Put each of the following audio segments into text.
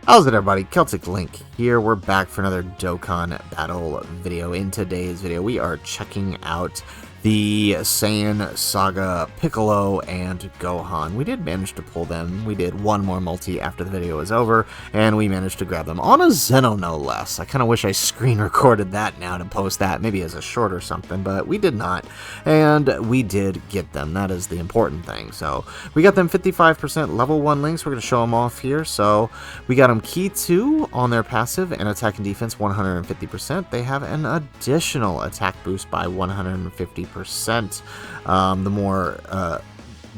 How's it, everybody? Celtic Link here. We're back for another Dokkan battle video. In today's video, we are checking out the Saiyan Saga Piccolo and Gohan. We did manage to pull them. We did one more multi after the video was over, and we managed to grab them on a Zeno, no less. I kind of wish I screen recorded that now to post that, maybe as a short or something, but we did not, and we did get them. That is the important thing. So we got them 55% level 1 links. We're going to show them off here. So we got them key 2 on their passive and attack and defense 150%. They have an additional attack boost by 150%.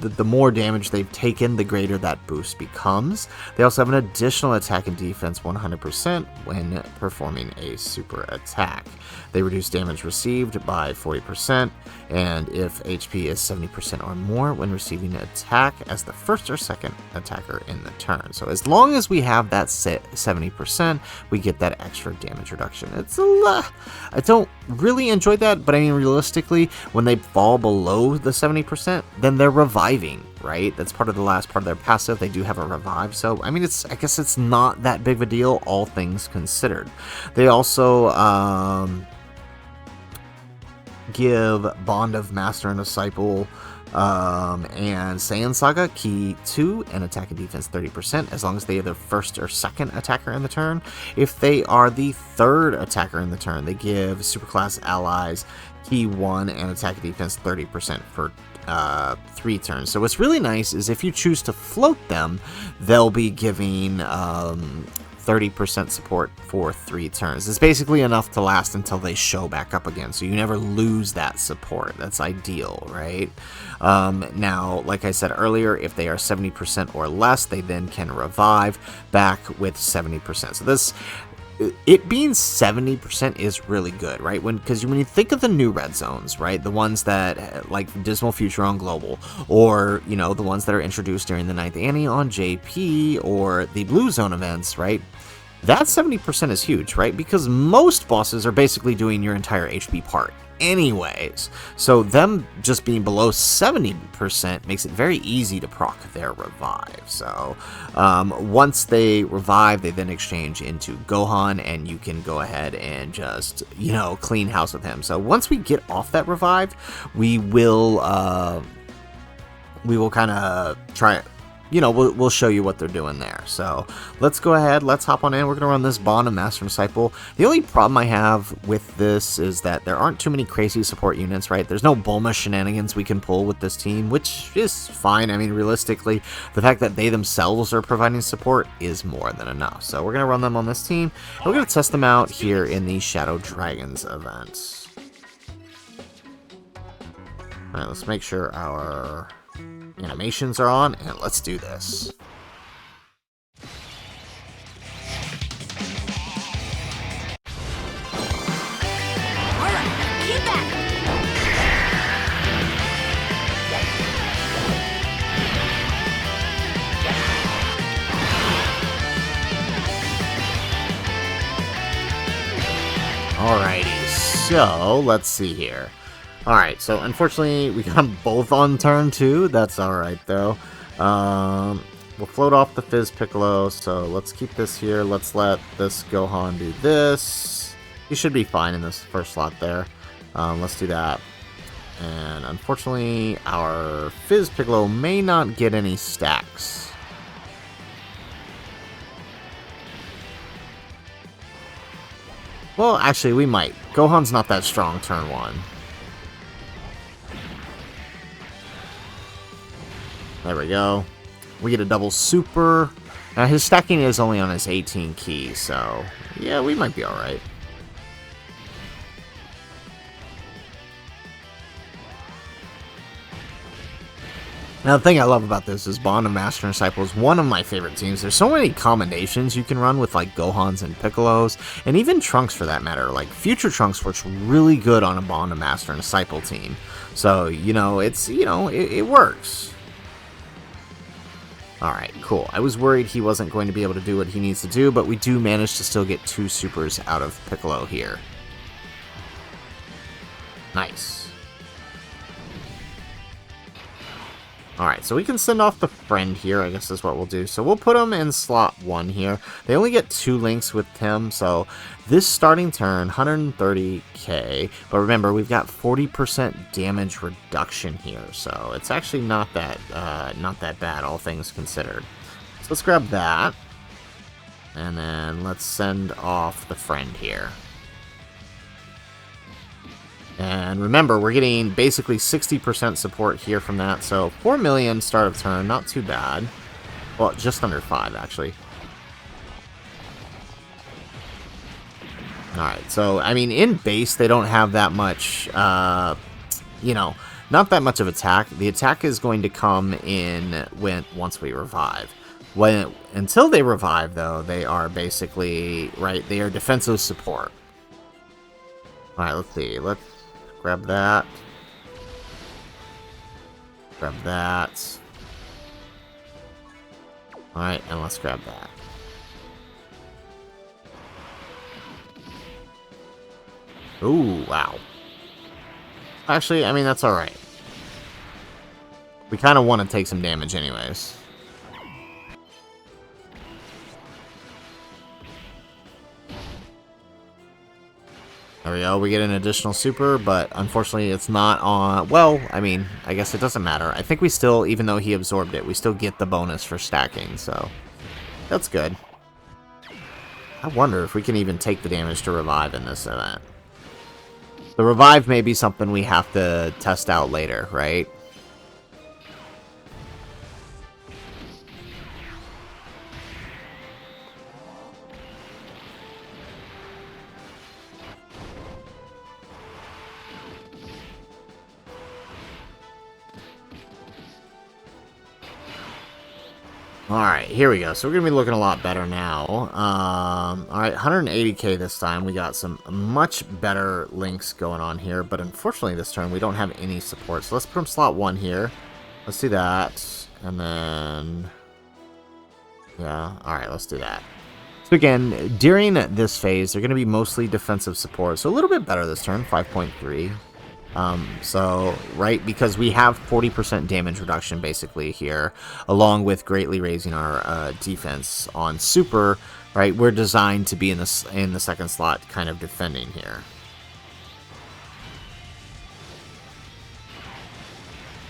The more damage they've taken, the greater that boost becomes. They also have an additional attack and defense 100% when performing a super attack. They reduce damage received by 40%, and if HP is 70% or more when receiving an attack as the first or second attacker in the turn. So as long as we have that 70%, we get that extra damage reduction. It's a lot. I don't really enjoy that, but I mean, realistically, when they fall below the 70%, then they're reviving, right? That's part of the last part of their passive. They do have a revive, so I mean, I guess it's not that big of a deal, all things considered. They also give Bond of Master and Disciple and Saiyan Saga key 2 and attack and defense 30% as long as they are the first or second attacker in the turn. If they are the third attacker in the turn, they give Superclass allies key 1 and attack and defense 30% for 3 turns. So what's really nice is if you choose to float them, they'll be giving 30% support for 3 turns. It's basically enough to last until they show back up again, so you never lose that support. That's ideal, right? Now, like I said earlier, if they are 70% or less, they then can revive back with 70%. So this, it being 70% is really good, right? Because when you think of the new red zones, right, the ones that like Dismal Future on Global, or you know, the ones that are introduced during the 9th Annie on JP, or the blue zone events, right, that 70% is huge, right? Because most bosses are basically doing your entire HP part anyways, so them just being below 70% makes it very easy to proc their revive. So once they revive, they then exchange into Gohan, and you can go ahead and just, you know, clean house with him. So once we get off that revive, we will kind of try, you know, we'll show you what they're doing there. So let's go ahead, let's hop on in. We're going to run this Bond of Master and Disciple. The only problem I have with this is that there aren't too many crazy support units, right? There's no Bulma shenanigans we can pull with this team, which is fine. I mean, realistically, the fact that they themselves are providing support is more than enough. So we're going to run them on this team, and we're going to test them out here in the Shadow Dragons event. All right, let's make sure our animations are on, and let's do this. Alright, keep back! Alrighty, so let's see here. Alright, so unfortunately we got them both on turn 2. That's alright though. We'll float off the Fizz Piccolo, so let's keep this here. Let's let this Gohan do this. He should be fine in this first slot there. Let's do that. And unfortunately, our Fizz Piccolo may not get any stacks. Well, actually, we might. Gohan's not that strong turn 1. There we go. We get a double super. Now his stacking is only on his 18 key, so yeah, we might be alright. Now the thing I love about this is Bond of Master and Disciple is one of my favorite teams. There's so many combinations you can run with like Gohans and Piccolos, and even Trunks for that matter. Like Future Trunks works really good on a Bond of Master and Disciple team. So, you know, it works. Alright, cool. I was worried he wasn't going to be able to do what he needs to do, but we do manage to still get 2 supers out of Piccolo here. Nice. Alright, so we can send off the friend here, I guess is what we'll do. So we'll put him in slot 1 here. They only get 2 links with him, so this starting turn, 130k. But remember, we've got 40% damage reduction here, so it's actually not that bad, all things considered. So let's grab that. And then let's send off the friend here. And remember, we're getting basically 60% support here from that, so 4 million start of turn, not too bad. Well, just under 5, actually. Alright, so, I mean, in base, they don't have that much, you know, not that much of attack. The attack is going to come in once we revive. Until they revive, though, they are basically, right, they are defensive support. Alright, let's see, let's grab that. Grab that. Alright, and let's grab that. Ooh, wow. Actually, I mean, that's alright. We kind of want to take some damage anyways. There we go, we get an additional super, but unfortunately it's not on... Well, I mean, I guess it doesn't matter. I think we still, even though he absorbed it, we still get the bonus for stacking, so... That's good. I wonder if we can even take the damage to revive in this event. The revive may be something we have to test out later, right? Alright, here we go. So we're going to be looking a lot better now. Alright, 180k this time. We got some much better links going on here. But unfortunately this turn we don't have any support. So let's put him slot 1 here. Let's do that. And then... Yeah, alright, let's do that. So again, during this phase, they're going to be mostly defensive support. So a little bit better this turn, 5.3. So, right, because we have 40% damage reduction basically here, along with greatly raising our defense on super, right, we're designed to be in the second slot kind of defending here.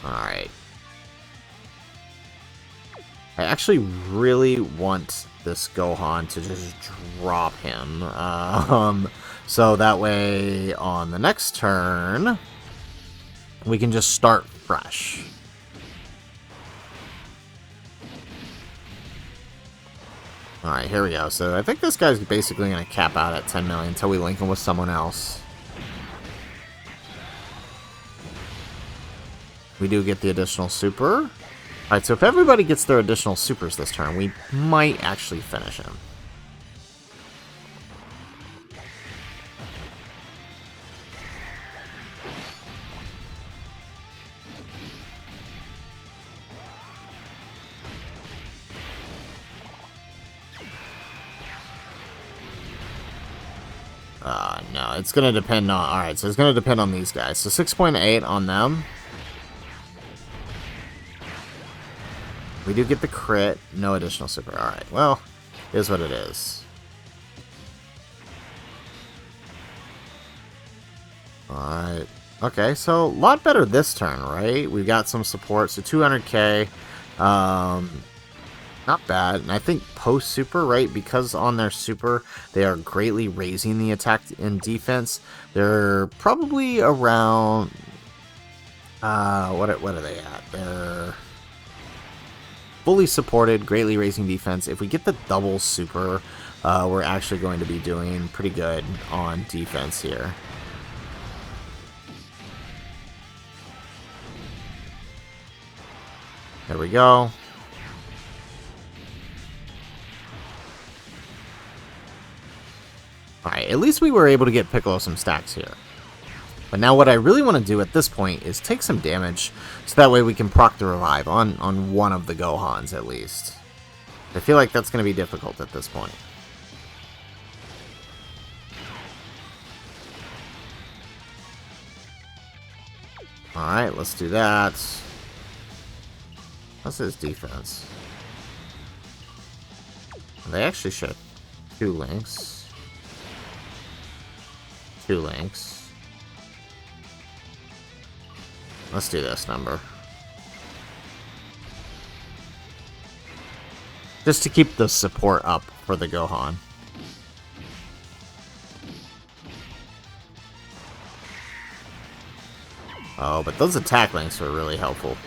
Alright. I actually really want this Gohan to just drop him, so that way on the next turn we can just start fresh. Alright, here we go. So I think this guy's basically going to cap out at 10 million until we link him with someone else. We do get the additional super. Alright, so if everybody gets their additional supers this turn, we might actually finish him. No, it's going to depend on... Alright, so it's going to depend on these guys. So 6.8 on them. We do get the crit. No additional super. Alright, well, it is what it is. Alright. Okay, so a lot better this turn, right? We've got some support. So 200k. Not bad. And I think post-super, right, because on their super, they are greatly raising the attack and defense. They're probably around... what are they at? They're fully supported, greatly raising defense. If we get the double super, we're actually going to be doing pretty good on defense here. There we go. Alright, at least we were able to get Piccolo some stacks here. But now what I really want to do at this point is take some damage, so that way we can proc the revive on one of the Gohans at least. I feel like that's going to be difficult at this point. Alright, let's do that. What's his defense? They actually should. 2 links. 2 links. Let's do this number. Just to keep the support up for the Gohan. Oh, but those attack links were really helpful.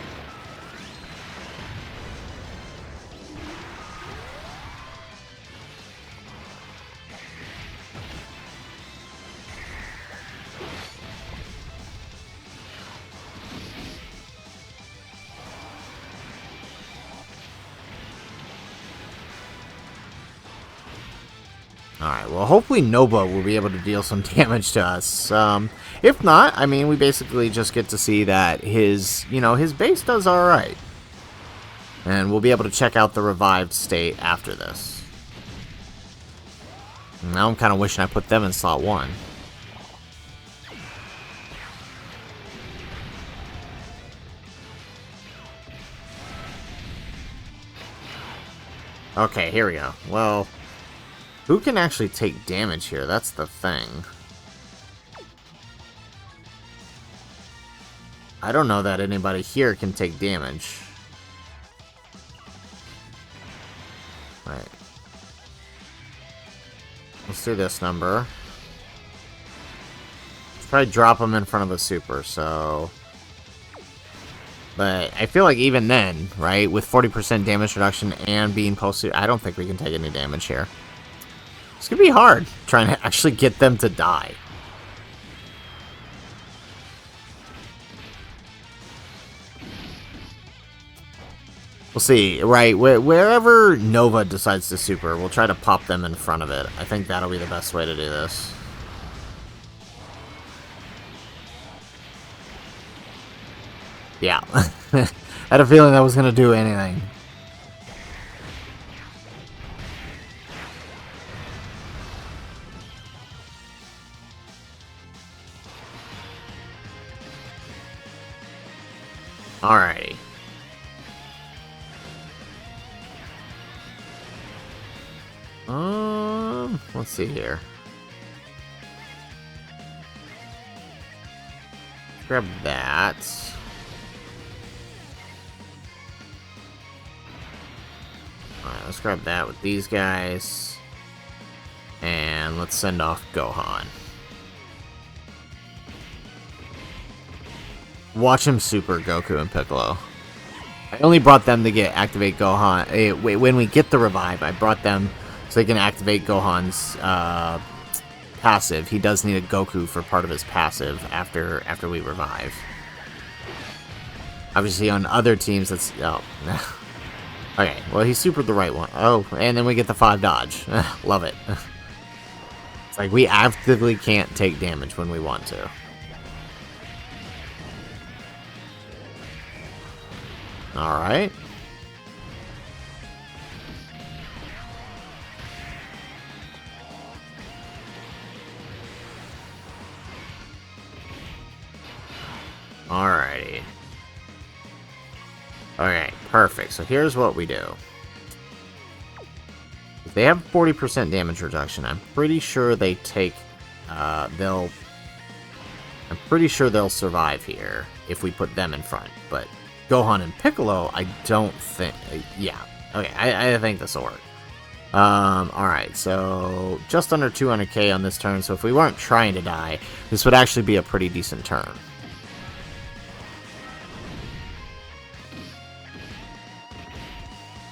Alright, well, hopefully Nova will be able to deal some damage to us. If not, I mean, we basically just get to see that his base does alright. And we'll be able to check out the revived state after this. Now I'm kind of wishing I put them in slot 1. Okay, here we go. Well, who can actually take damage here? That's the thing. I don't know that anybody here can take damage. Right. Let's do this number. Let's probably drop him in front of a super, so... But I feel like even then, right, with 40% damage reduction and being posted, I don't think we can take any damage here. It's gonna be hard trying to actually get them to die. We'll see, right? Wherever Nova decides to super, we'll try to pop them in front of it. I think that'll be the best way to do this. Yeah. I had a feeling that was gonna do anything. Alrighty. Let's see here. Grab that. Alright, let's grab that with these guys. And let's send off Gohan. Watch him super Goku and Piccolo. I only brought them to activate Gohan. When we get the revive, I brought them so they can activate Gohan's passive. He does need a Goku for part of his passive after we revive. Obviously, on other teams, that's... Oh. Okay, well, he supered the right one. Oh, and then we get the 5 dodge. Love it. It's like we actively can't take damage when we want to. Alright. Alrighty. Okay, perfect. So here's what we do. If they have 40% damage reduction, I'm pretty sure they take, I'm pretty sure they'll survive here if we put them in front. But Gohan and Piccolo, I don't think, yeah. Okay, I think this will work. Alright, so just under 200k on this turn, so if we weren't trying to die, this would actually be a pretty decent turn.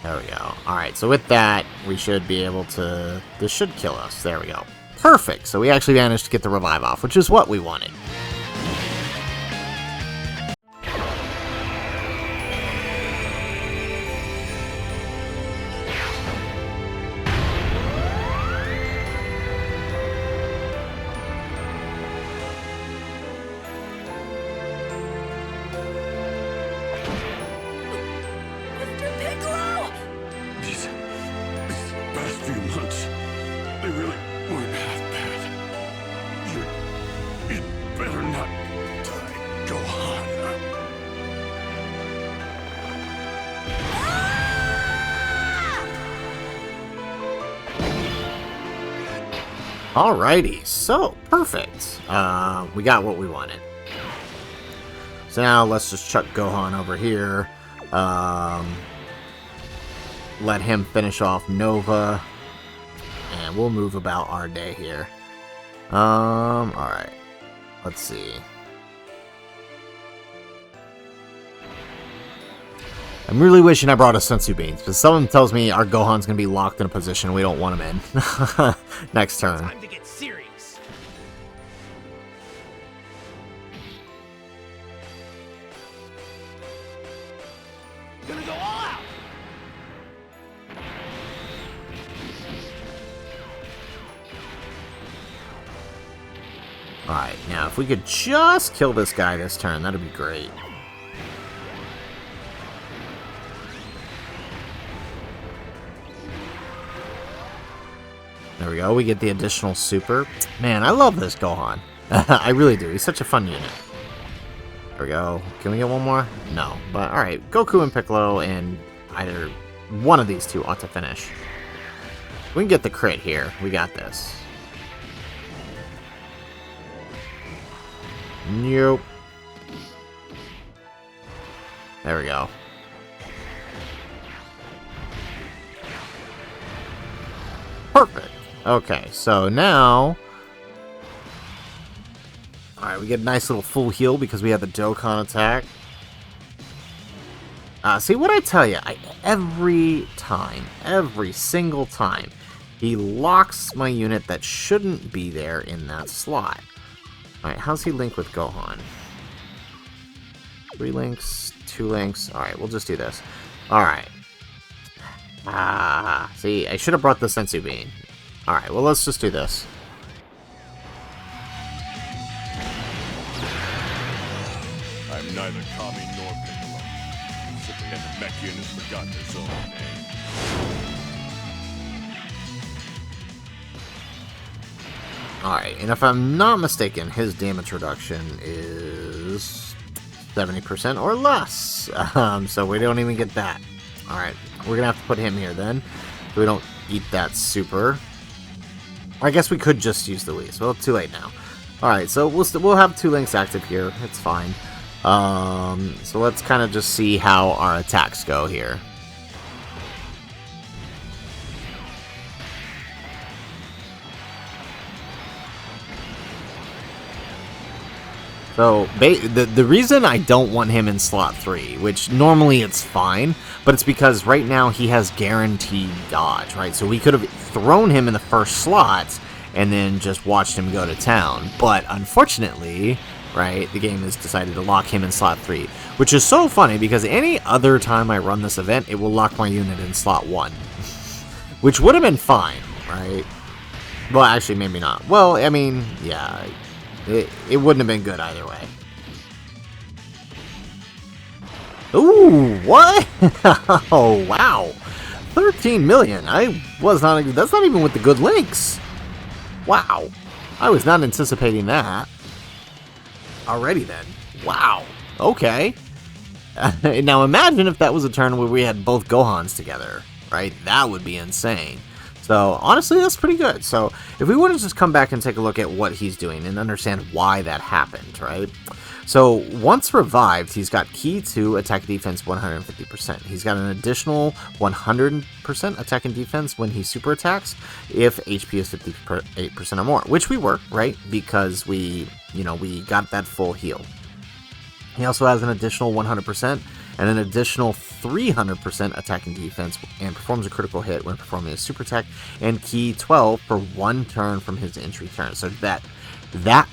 There we go. Alright, so with that, we should be able to... This should kill us. There we go. Perfect! So we actually managed to get the revive off, which is what we wanted. Alrighty, so perfect. We got what we wanted. So now let's just chuck Gohan over here. Let him finish off Nova. And we'll move about our day here. Alright. Let's see. I'm really wishing I brought a Sensu Beans, because someone tells me our Gohan's going to be locked in a position we don't want him in. Next turn. Time to get serious. Gonna go all out. Alright, now if we could just kill this guy this turn, that'd be great. There we go, we get the additional super. Man, I love this Gohan. I really do, he's such a fun unit. There we go. Can we get one more? No, but alright, Goku and Piccolo and either one of these two ought to finish. We can get the crit here, we got this. Nope. There we go. Perfect. Okay, so now... Alright, we get a nice little full heal because we have the Dokkan attack. See, what I tell you, every single time, he locks my unit that shouldn't be there in that slot. Alright, how's he linked with Gohan? 3 links, 2 links. Alright, we'll just do this. Alright. See, I should have brought the Sensu Bean. Alright, well, let's just do this. I'm neither Kami nor Piccolo. Simply a Namekian has forgotten his own name. Alright, and if I'm not mistaken, his damage reduction is 70% or less. So we don't even get that. Alright, we're gonna have to put him here then, so we don't eat that super. I guess we could just use the Whis. Well, too late now. Alright, so we'll have 2 links active here. It's fine. So let's kind of just see how our attacks go here. So, the reason I don't want him in slot 3, which normally it's fine, but it's because right now he has guaranteed dodge, right? So we could have thrown him in the first slot and then just watched him go to town. But unfortunately, right, the game has decided to lock him in slot 3, which is so funny because any other time I run this event, it will lock my unit in slot 1, which would have been fine, right? Well, actually, maybe not. Well, I mean, yeah... It wouldn't have been good either way. Ooh, what? Oh, wow. 13 million. That's not even with the good links. Wow. I was not anticipating that. Already then. Wow. Okay. Now imagine if that was a turn where we had both Gohans together, right? That would be insane. So, honestly, that's pretty good. So, if we want to just come back and take a look at what he's doing and understand why that happened, right? So, once revived, he's got key 2, attack defense 150%. He's got an additional 100% attack and defense when he super attacks if HP is 58% or more, which we were, right? Because we got that full heal. He also has an additional 100% and an additional 300% attack and defense, and performs a critical hit when performing a super attack, and key 12 for 1 turn from his entry turn. So that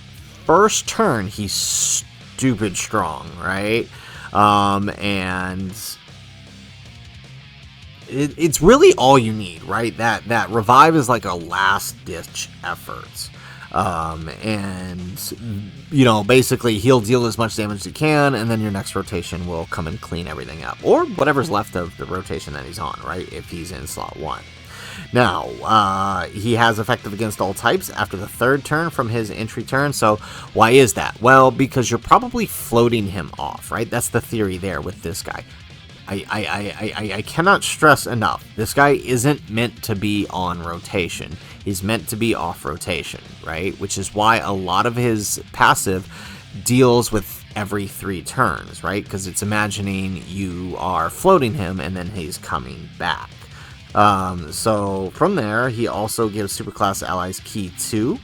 first turn, he's stupid strong, right? And it's really all you need, right? That revive is like a last ditch effort. And basically he'll deal as much damage as he can, and then your next rotation will come and clean everything up, or whatever's left of the rotation that he's on, right, if he's in slot 1. Now, he has effective against all types after the 3rd turn from his entry turn. So why is that? Well, because you're probably floating him off, right? That's the theory there with this guy. I cannot stress enough, this guy isn't meant to be on rotation. He's meant to be off rotation, right? Which is why a lot of his passive deals with every 3 turns, right? Because it's imagining you are floating him and then he's coming back. So from there, he also gives superclass allies Ki 2,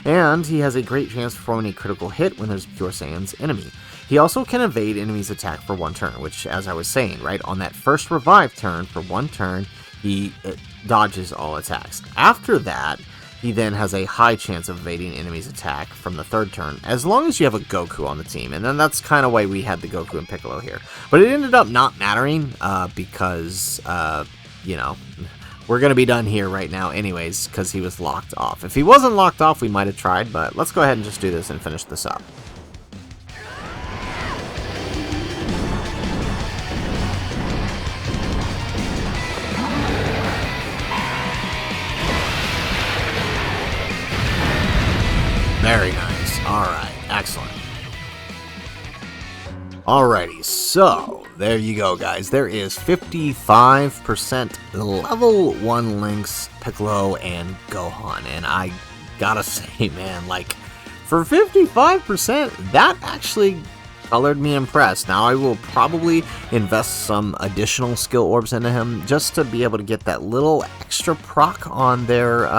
and he has a great chance of performing a critical hit when there's a Pure Saiyan's enemy. He also can evade enemies' attack for 1 turn, which, as I was saying, right, on that first revive turn, for 1 turn, he dodges all attacks. After that, he then has a high chance of evading enemies' attack from the 3rd turn, as long as you have a Goku on the team. And then that's kind of why we had the Goku and Piccolo here. But it ended up not mattering, because, you know, we're going to be done here right now anyways, because he was locked off. If he wasn't locked off, we might have tried, but let's go ahead and just do this and finish this up. Very nice. Alright, excellent. Alrighty, so there you go, guys. There is 55% level 1 links, Piccolo and Gohan. And I gotta say, man, like, for 55%, that actually colored me impressed. Now, I will probably invest some additional skill orbs into him just to be able to get that little extra proc on their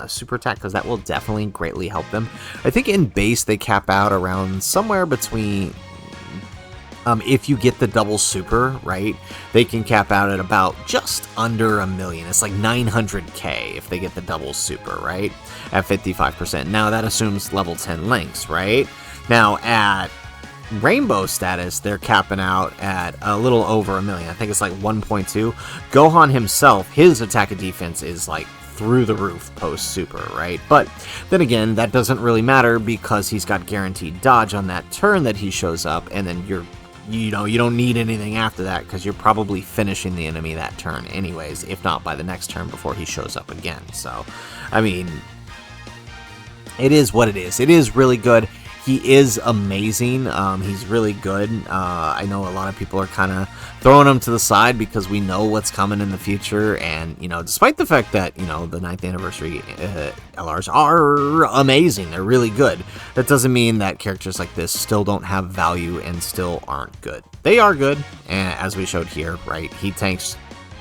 super attack, because that will definitely greatly help them. I think in base they cap out around somewhere between, if you get the double super, right, they can cap out at about just under 1 million. It's like 900k if they get the double super, right, at 55%. Now, that assumes level 10 links, right? Now, at Rainbow status, they're capping out at a little over 1 million. I think it's like 1.2. Gohan himself, his attack and defense is like through the roof post super, right? But then again, that doesn't really matter because he's got guaranteed dodge on that turn that he shows up, and then you don't need anything after that because you're probably finishing the enemy that turn anyways, if not by the next turn before he shows up again. So, I mean, it is what it is. It is really good. He is amazing. He's really good. I know a lot of people are kind of throwing him to the side because we know what's coming in the future. And, you know, despite the fact that, you know, the 9th anniversary LRs are amazing, they're really good, that doesn't mean that characters like this still don't have value and still aren't good. They are good, and as we showed here, right? He tanks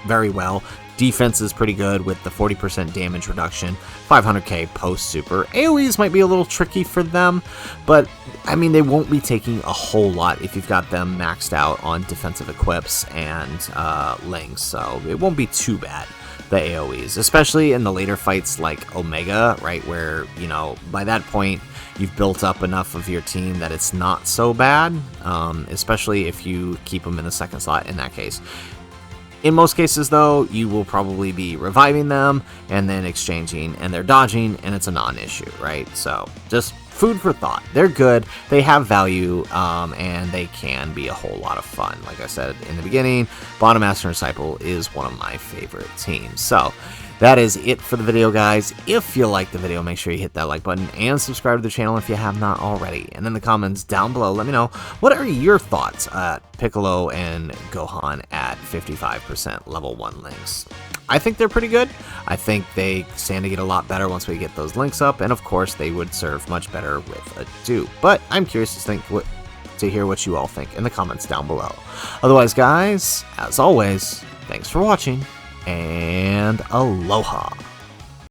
very well. Defense is pretty good with the 40% damage reduction, 500k post super. AoEs might be a little tricky for them, but I mean, they won't be taking a whole lot if you've got them maxed out on defensive equips and links, so it won't be too bad, the AoEs, especially in the later fights like Omega, right, where, you know, by that point you've built up enough of your team that it's not so bad, especially if you keep them in the 2nd slot in that case. In most cases, though, you will probably be reviving them and then exchanging, and they're dodging, and it's a non-issue, right? So, just food for thought. They're good, they have value, and they can be a whole lot of fun. Like I said in the beginning, Bottom Master and Disciple is one of my favorite teams. So, that is it for the video, guys. If you liked the video, make sure you hit that like button and subscribe to the channel if you have not already. And in the comments down below, let me know, what are your thoughts at Piccolo and Gohan at 55% level 1 links? I think they're pretty good. I think they stand to get a lot better once we get those links up, and of course they would serve much better with a dupe. But I'm curious to hear what you all think in the comments down below. Otherwise, guys, as always, thanks for watching, and aloha.